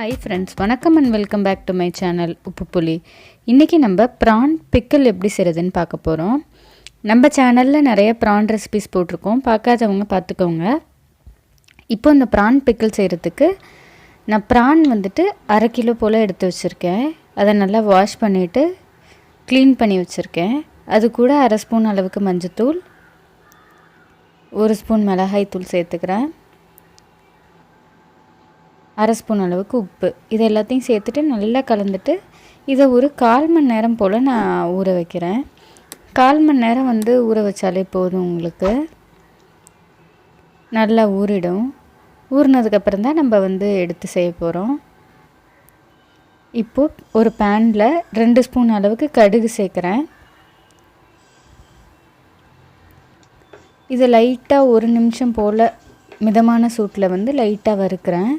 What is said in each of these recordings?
Hi friends, வணக்கம் and welcome back to my channel உப்பு புலி. இன்னைக்கு நம்ம prawn pickle எப்படி செய்றதுன்னு பார்க்க போறோம். நம்ம சேனல்ல நிறைய prawn recipes போட்டுருக்கோம். பார்க்காதவங்க பார்த்துக்கோங்க. இப்போ இந்த prawn pickle செய்றதுக்கு நான் prawn வந்துட்டு 1/2 கிலோ போல எடுத்து வச்சிருக்கேன். அதை நல்லா வாஷ் பண்ணிட்டு க்ளீன் பண்ணி வச்சிருக்கேன். அது கூட 1/2 ஸ்பூன் அளவுக்கு மஞ்சள்தூள், 1 ஸ்பூன் மிளகாய் தூள் சேர்த்துக்கிறேன். 1/2 ஸ்பூன் அளவுக்கு உப்பு, இது எல்லாத்தையும் சேர்த்துட்டு நல்லா கலந்துட்டு இதை ஒரு 1/4 மணி நேரம் போல் நான் ஊற வைக்கிறேன். 1/4 மணி நேரம் ஊற வச்சாலே போதும். உங்களுக்கு நல்லா ஊறிடும். ஊறினதுக்கப்புறம் தான் நம்ம எடுத்து செய்ய போகிறோம். இப்போது ஒரு பேனில் 2 ஸ்பூன் அளவுக்கு கடுகு சேர்க்குறேன். இதை லைட்டாக 1 நிமிஷம் போல் மிதமான சூட்டில் லைட்டாக வறுக்கிறேன்.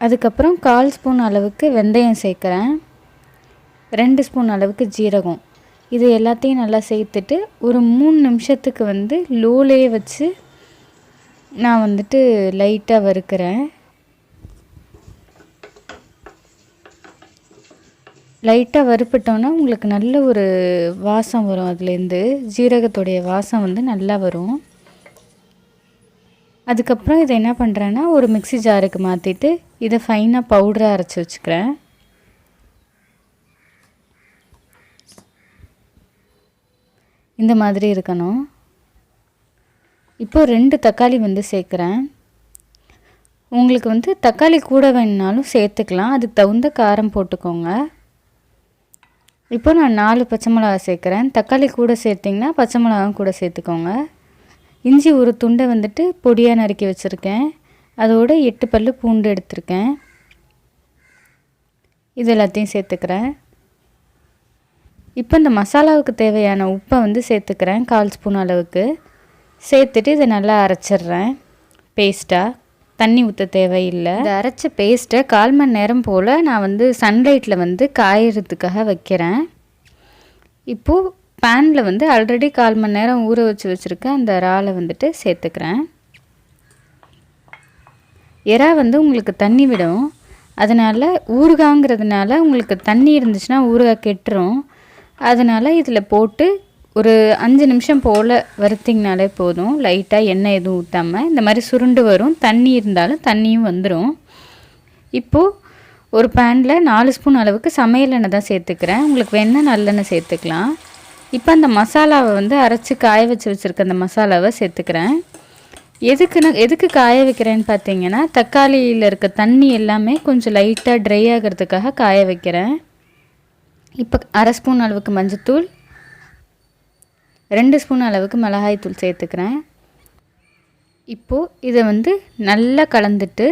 அதுக்கப்புறம் 1/4 ஸ்பூன் அளவுக்கு வெந்தயம் சேர்க்குறேன். 2 ஸ்பூன் அளவுக்கு ஜீரகம், இது எல்லாத்தையும் நல்லா சேர்த்துட்டு ஒரு 3 நிமிஷத்துக்கு லோலேயே வச்சு நான் லைட்டாக வறுக்கிறேன். லைட்டாக வறுப்பட்டோன்னா உங்களுக்கு நல்ல ஒரு வாசம் வரும். அதுலேருந்து ஜீரகத்துடைய வாசம் நல்லா வரும். அதுக்கப்புறம் இதை என்ன பண்ணுறேன்னா ஒரு மிக்ஸி ஜாருக்கு மாற்றிட்டு இதை ஃபைனாக பவுடராக அரைச்சி வச்சுக்கிறேன். இந்த மாதிரி இருக்கணும். இப்போது 2 தக்காளி சேர்க்குறேன். உங்களுக்கு தக்காளி கூட வேணுனாலும் சேர்த்துக்கலாம், அதுக்கு தகுந்த காரம் போட்டுக்கோங்க. இப்போ நான் 4 பச்சை மிளகா சேர்க்குறேன். தக்காளி கூட சேர்த்திங்கன்னா பச்சை மிளகாவும் கூட சேர்த்துக்கோங்க. இஞ்சி ஒரு துண்டை பொடியாக நறுக்கி வச்சுருக்கேன். அதோடு 8 பல்லு பூண்டு எடுத்திருக்கேன். இது எல்லாத்தையும் சேர்த்துக்கிறேன். இப்போ இந்த மசாலாவுக்கு தேவையான உப்பை சேர்த்துக்கிறேன். 1/4 ஸ்பூன் அளவுக்கு சேர்த்துட்டு இதை நல்லா அரைச்சிட்றேன் பேஸ்ட்டாக. தண்ணி ஊற்ற தேவையில்லை. இந்த அரைச்ச பேஸ்ட்டை 1/4 மணி நேரம் போல் நான் சன்லைட்டில் காயறதுக்காக வைக்கிறேன். இப்போது பேனில் ஆல்ரெடி 1/4 மணி நேரம் ஊற வச்சுருக்கேன் அந்த இறாலை சேர்த்துக்கிறேன். இறா உங்களுக்கு தண்ணி விடும். அதனால் ஊறுகாங்கிறதுனால உங்களுக்கு தண்ணி இருந்துச்சுன்னா ஊறுகாய் கெட்டுரும். அதனால் இதில் போட்டு ஒரு 5 நிமிஷம் போல் வறுத்திங்கனாலே போதும். லைட்டாக எண்ணெய் எதுவும் ஊற்றாமல் இந்த மாதிரி சுருண்டு வரும். தண்ணி இருந்தாலும் தண்ணியும் வந்துடும். இப்போது ஒரு பேனில் 4 ஸ்பூன் அளவுக்கு சமையல் எண்ணெய் தான் சேர்த்துக்கிறேன். உங்களுக்கு வேணால் நல்லெண்ணெய் சேர்த்துக்கலாம். இப்போ அந்த மசாலாவை அரைச்சி காய வச்சுருக்க அந்த மசாலாவை சேர்த்துக்கிறேன். எதுக்கு காய வைக்கிறேன்னு பார்த்தீங்கன்னா தக்காளியில் இருக்க தண்ணி எல்லாமே கொஞ்சம் லைட்டாக ட்ரை ஆகிறதுக்காக காய வைக்கிறேன். இப்போ 1/2 ஸ்பூன் அளவுக்கு மஞ்சள்தூள், 2 ஸ்பூன் அளவுக்கு மிளகாய் தூள் சேர்த்துக்கிறேன். இப்போது இதை நல்லா கலந்துட்டு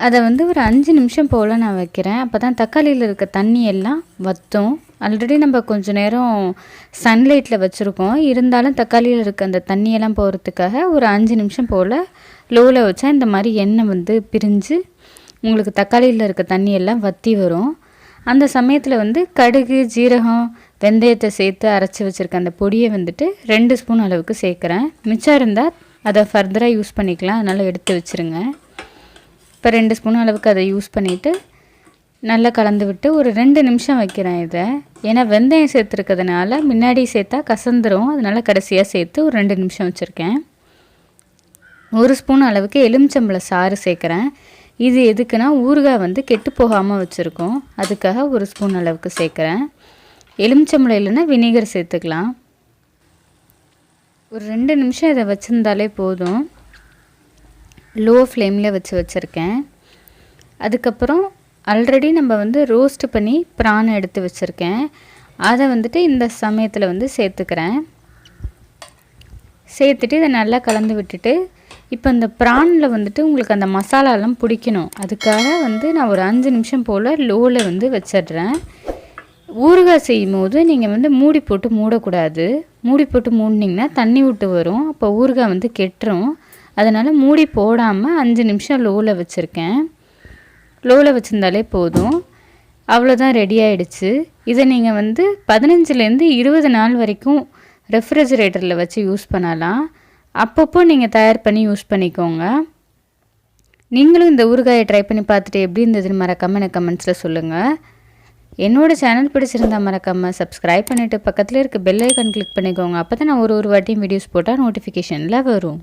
அதை ஒரு 5 நிமிஷம் போல் நான் வைக்கிறேன். அப்போ தான் தக்காளியில் இருக்க தண்ணி எல்லாம் வற்றும். ஆல்ரெடி நம்ம கொஞ்சம் நேரம் சன்லைட்டில் வச்சுருக்கோம். இருந்தாலும் தக்காளியில் இருக்க அந்த தண்ணியெல்லாம் போகிறதுக்காக ஒரு 5 நிமிஷம் போல் லோவில் வச்சா இந்த மாதிரி எண்ணெய் பிரிஞ்சு உங்களுக்கு தக்காளியில் இருக்க தண்ணியெல்லாம் வற்றி வரும். அந்த சமயத்தில் கடுகு, ஜீரகம், வெந்தயத்தை சேர்த்து அரைச்சி வச்சுருக்க அந்த பொடியை 2 ஸ்பூன் அளவுக்கு சேர்க்குறேன். மிச்சம் இருந்தால் அதை ஃபர்தராக யூஸ் பண்ணிக்கலாம். அதனால் எடுத்து வச்சுருங்க. இப்போ 2 ஸ்பூன் அளவுக்கு அதை யூஸ் பண்ணிவிட்டு நல்லா கலந்து விட்டு ஒரு 2 நிமிஷம் வைக்கிறேன் இதை. ஏன்னா வெந்தயம் சேர்த்துருக்கிறதுனால முன்னாடி சேர்த்தா கசந்துரும். அதனால் கடைசியாக சேர்த்து ஒரு 2 நிமிஷம் வச்சுருக்கேன். 1 ஸ்பூன் அளவுக்கு எலுமிச்சம்பழ சாறு சேர்க்குறேன். இது எதுக்குன்னா ஊறுகாய் கெட்டு போகாமல் வச்சுருக்கோம். அதுக்காக 1 ஸ்பூன் அளவுக்கு சேர்க்குறேன். எலுமிச்சம்பழம் இல்லைன்னா வினிகர் சேர்த்துக்கலாம். ஒரு 2 நிமிஷம் இதை வச்சுருந்தாலே போதும். லோ ஃப்ளேமில் வச்சுருக்கேன். அதுக்கப்புறம் ஆல்ரெடி நம்ம ரோஸ்ட் பண்ணி ப்ரான் எடுத்து வச்சுருக்கேன். அதை இந்த சமயத்தில் சேர்த்துக்கிறேன். சேர்த்துட்டு இதை நல்லா கலந்து விட்டுட்டு இப்போ இந்த ப்ரானில் உங்களுக்கு அந்த மசாலாலாம் பிடிக்கணும். அதுக்காக நான் ஒரு 5 நிமிஷம் போல் லோவில் வச்சிடுறேன். ஊறுகாய் செய்யும் போது நீங்கள் மூடி போட்டு மூடக்கூடாது. மூடி போட்டு மூடினீங்கன்னா தண்ணி விட்டு வரும். அப்போ ஊறுகாய் கெட்டுரும். அதனால் மூடி போடாமல் 5 நிமிஷம் லோவில் வச்சுருக்கேன். லோவில் வச்சுருந்தாலே போதும். அவ்வளோதான், ரெடி ஆகிடுச்சு. இதை நீங்கள் 15லேருந்து 20 நாள் வரைக்கும் ரெஃப்ரிஜரேட்டரில் வச்சு யூஸ் பண்ணலாம். அப்பப்போ நீங்கள் தயார் பண்ணி யூஸ் பண்ணிக்கோங்க. நீங்களும் இந்த ஊறுகாயை ட்ரை பண்ணி பார்த்துட்டு எப்படி இருந்ததுன்னு மறக்காமல் எனக்கு கமெண்ட்ஸில் சொல்லுங்கள். என்னோட சேனல் பிடிச்சிருந்தா மறக்காமல் சப்ஸ்கிரைப் பண்ணிவிட்டு பக்கத்தில் இருக்க பெல் ஐக்கான் கிளிக் பண்ணிக்கோங்க. அப்போ தான் நான் ஒரு வாட்டியும் வீடியோஸ் போட்டால் நோட்டிஃபிகேஷனில் வரும்.